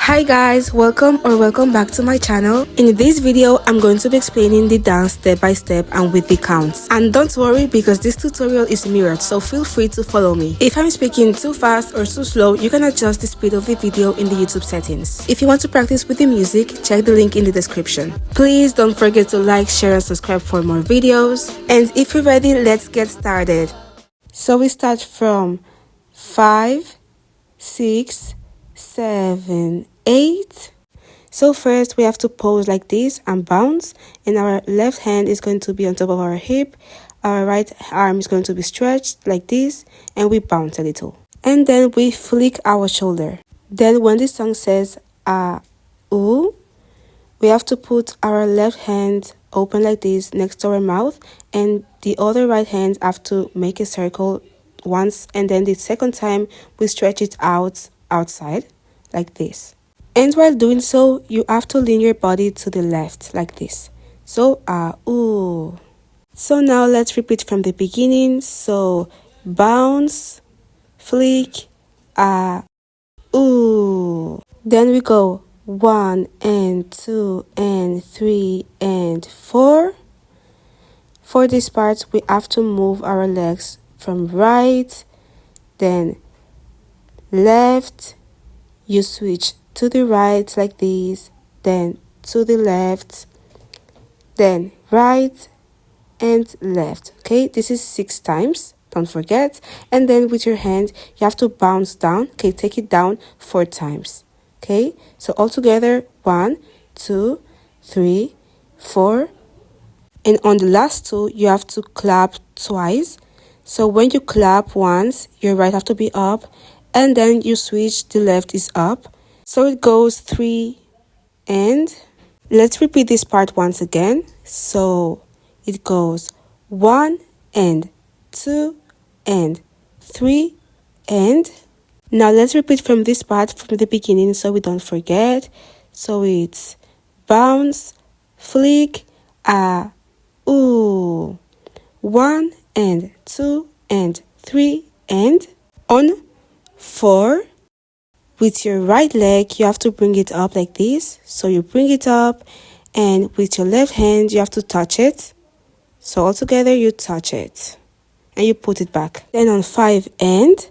Hi guys, welcome back to my channel. In this video I'm going to be explaining the dance step by step and with the counts. And don't worry because this tutorial is mirrored, so feel free to follow me. If I'm speaking too fast or too slow, you can adjust the speed of the video in the YouTube settings. If you want to practice with the music, check the link in the description. Please don't forget to like, share and subscribe for more videos. And if you're ready, let's get started. So we start from 5, 6, 7, 8. So first we have to pose like this and bounce, and our left hand is going to be on top of our hip, our right arm is going to be stretched like this, and we bounce a little, and then we flick our shoulder. Then when the song says ooh, we have to put our left hand open like this next to our mouth, and the other right hand have to make a circle once, and then the second time we stretch it outside like this. And while doing so, you have to lean your body to the left like this. So ooh. So now let's repeat from the beginning. So bounce, flick, ooh. Then we go 1 and 2 and 3 and 4. For this part, we have to move our legs from right, then left, you switch to the right like this, then to the left, then right and left. Okay, this is 6 times, don't forget. And then with your hand, you have to bounce down. Okay, take it down 4 times. Okay, so all together 1, 2, 3, 4. And on the last 2, you have to clap twice. So when you clap once, your right have to be up, and then you switch, the left is up. So it goes 3 and let's repeat this part once again. So it goes 1 and 2 and 3 and. Now let's repeat from this part from the beginning so we don't forget. So it's bounce, flick, ooh, 1 and 2 and 3 and. On 4, with your right leg you have to bring it up like this. So you bring it up, and with your left hand you have to touch it. So all together you touch it and you put it back. Then on 5 and,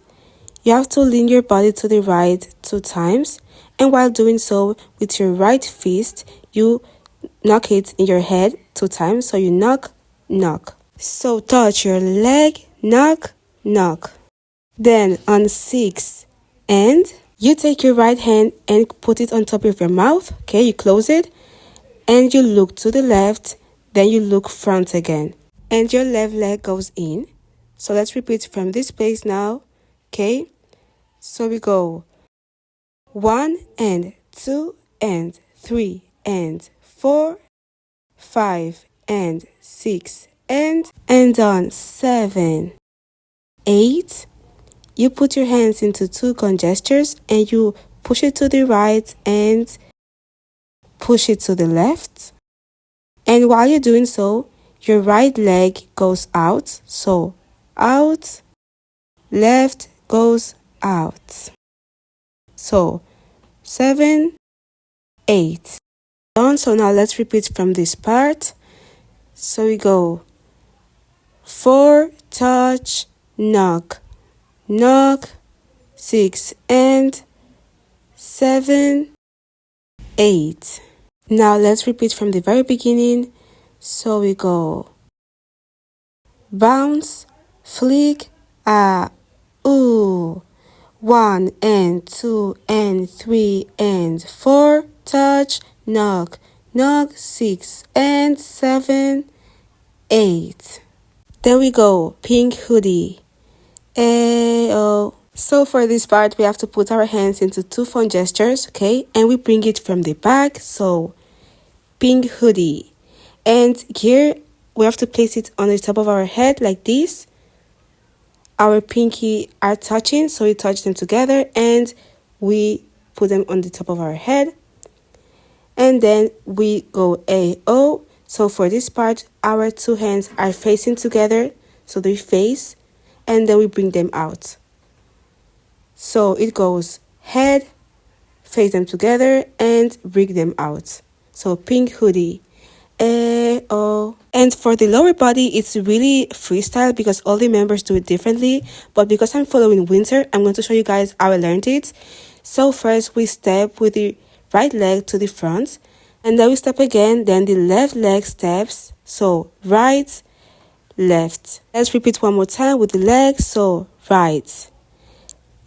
you have to lean your body to the right 2 times, and while doing so, with your right fist you knock it in your head 2 times. So you knock, knock. So touch your leg, knock, knock. Then on 6 and, you take your right hand and put it on top of your mouth. Okay, you close it and you look to the left, then you look front again, and your left leg goes in. So let's repeat from this place now. Okay, so we go 1 and 2 and 3 and 4, 5 and 6 and on 7, 8, you put your hands into 2 gun gestures and you push it to the right and push it to the left. And while you're doing so, your right leg goes out. So out, left goes out. So 7, 8. Done. So now let's repeat from this part. So we go 4, touch, knock, knock, 6 and 7, 8. Now let's repeat from the very beginning. So we go bounce, flick, ooh, 1 and 2 and 3 and 4, touch, knock, knock, 6 and 7, 8. Then we go pink hoodie. Ayo. So for this part, we have to put our hands into 2 fun gestures, okay? And we bring it from the back. So pink hoodie. And here we have to place it on the top of our head like this. Our pinky are touching, so we touch them together and we put them on the top of our head. And then we go AO. So for this part, our 2 hands are facing together, so they face, and then we bring them out. So it goes head, face them together and bring them out. So pink hoodie. Oh. And for the lower body, it's really freestyle because all the members do it differently. But because I'm following Winter, I'm going to show you guys how I learned it. So first we step with the right leg to the front, and then we step again, then the left leg steps. So right, left. Let's repeat one more time with the leg. So right,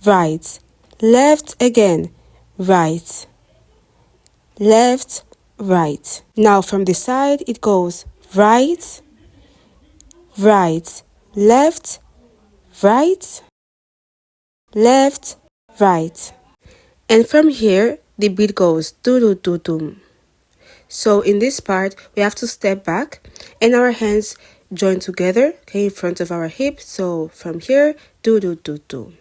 right, left again, right, left, right. Now from the side it goes right, right, left, right, left, right. And from here the beat goes do do do do. So in this part we have to step back and our hands join together, okay, in front of our hip. So from here, do do do do.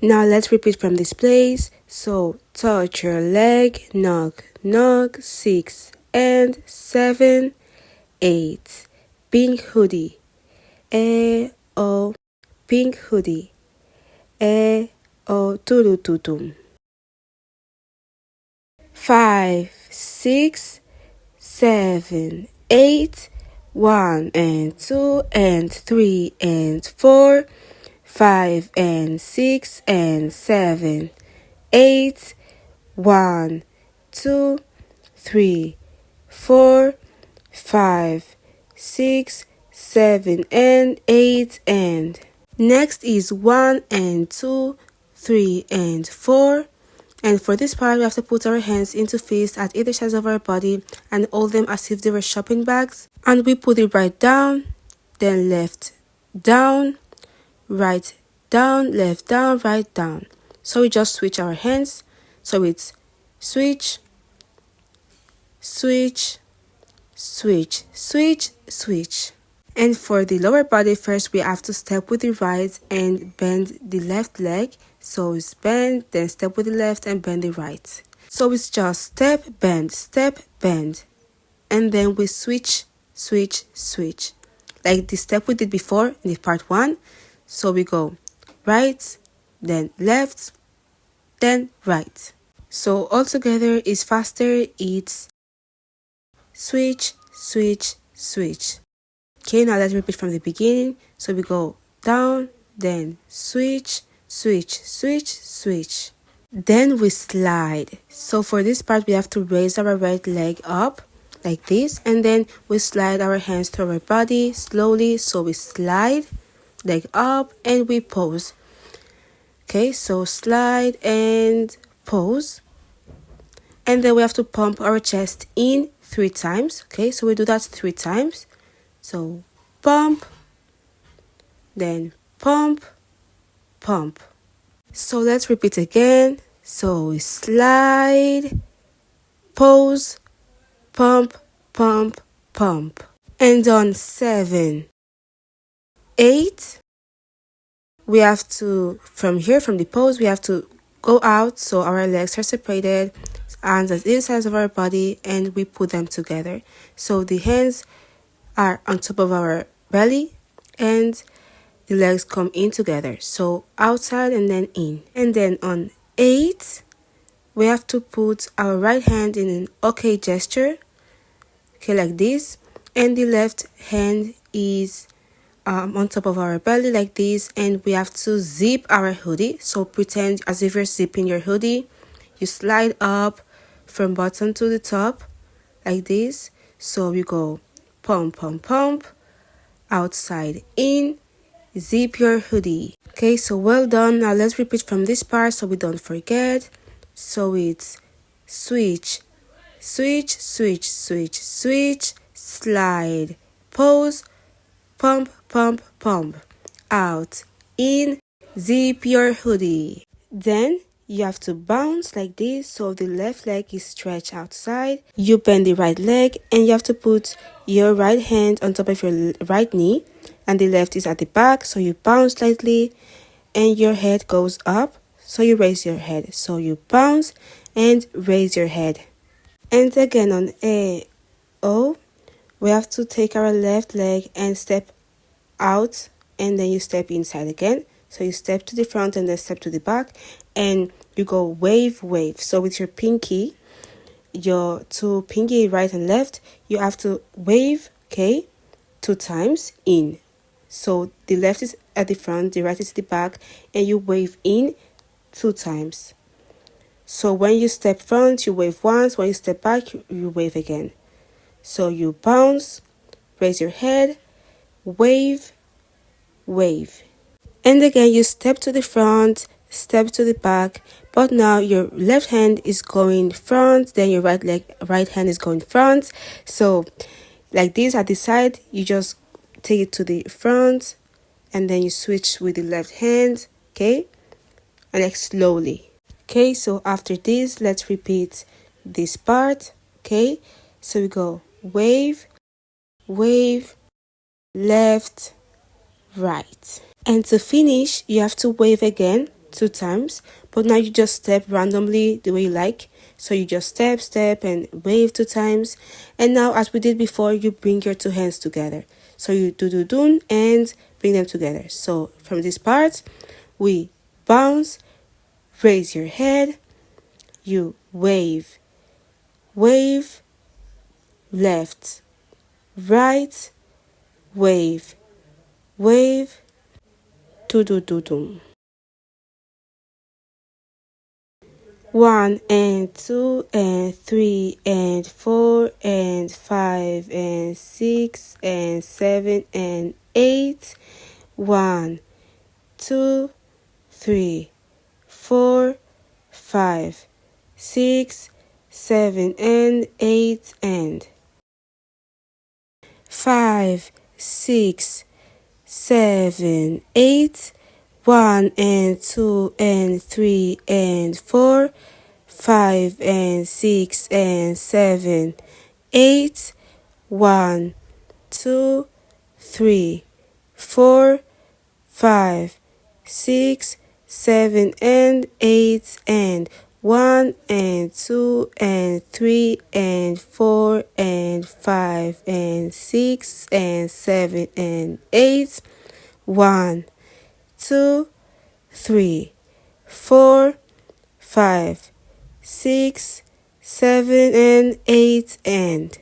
Now let's repeat from this place. So touch your leg, knock, knock, 6 and 7, 8. Pink hoodie, oh, pink hoodie, oh, do do do do. 5, 6, 7, 8. 1 and 2 and 3 and 4. 5 and 6 and 7, 8. 1, 2, 3, 4, 5, 6, 7 and 8. And next is 1 and 2, 3 and 4. And for this part, we have to put our hands into fists at either sides of our body and hold them as if they were shopping bags. And we put it right down, then left down, right down, left down, right down. So we just switch our hands. So it's switch, switch, switch, switch, switch. And for the lower body, first we have to step with the right and bend the left leg. So it's bend, then step with the left and bend the right. So it's just step, bend, and then we switch, switch, switch. Like the step we did before in the part 1. So we go right, then left, then right. So altogether is faster, it's switch, switch, switch. Okay, now let's repeat from the beginning. So we go down, then switch, switch, switch, switch. Then we slide. So for this part, we have to raise our right leg up like this, and then we slide our hands through our body slowly. So we slide, leg up, and we pose. Okay, so slide and pose. And then we have to pump our chest in 3 times. Okay, so we do that 3 times. So pump, then pump, pump. So let's repeat again. So we slide, pose, pump, pump, pump. And on 7, 8, we have to, from here, from the pose, we have to go out so our legs are separated, hands at either sides of our body, and we put them together. So the hands are on top of our belly and the legs come in together. So outside and then in. And then on 8, we have to put our right hand in an OK gesture. Okay, like this. And the left hand is on top of our belly like this. And we have to zip our hoodie. So pretend as if you're zipping your hoodie. You slide up from bottom to the top like this. So we go pump, pump, pump, outside, in, zip your hoodie. Okay, so well done. Now let's repeat from this part so we don't forget. So it's switch, switch, switch, switch, switch, slide, pose, pump, pump, pump, out, in, zip your hoodie. Then you have to bounce like this, so the left leg is stretched outside. You bend the right leg and you have to put your right hand on top of your right knee and the left is at the back, so you bounce slightly and your head goes up, so you raise your head. So you bounce and raise your head. And again on A, O, we have to take our left leg and step out and then you step inside again. So you step to the front and then step to the back, and you go wave, wave. So with your pinky, your two pinky right and left, you have to wave, okay, 2 times in. So the left is at the front, the right is at the back, and you wave in 2 times. So when you step front, you wave once. When you step back, you wave again. So you bounce, raise your head, wave, wave. And again, you step to the front, step to the back, but now your left hand is going front, then your right hand is going front. So like this at the side, you just take it to the front, and then you switch with the left hand, okay? And like slowly. Okay, so after this, let's repeat this part, okay? So we go wave, wave, left, right. And to finish, you have to wave again 2 times, but now you just step randomly the way you like. So you just step, step, and wave 2 times. And now, as we did before, you bring your two hands together. So you do, and bring them together. So from this part, we bounce, raise your head, you wave, wave, left, right, wave, wave, do. 1 and 2 and 3 and 4 and 5 and 6 and 7 and 8. 1, 2, 3, 4, 5, 6, 7 and 8 and 5, 6, 7, 8. 1 and 2 and 3 and 4, 5 and 6 and 7, 8. 1, 2, 3, 4, 5, 6, 7 and 8 and 1 and 2 and 3 and 4 and 5 and 6 and 7 and 8. 1, 2, 3, 4, 5, 6, 7 and 8 and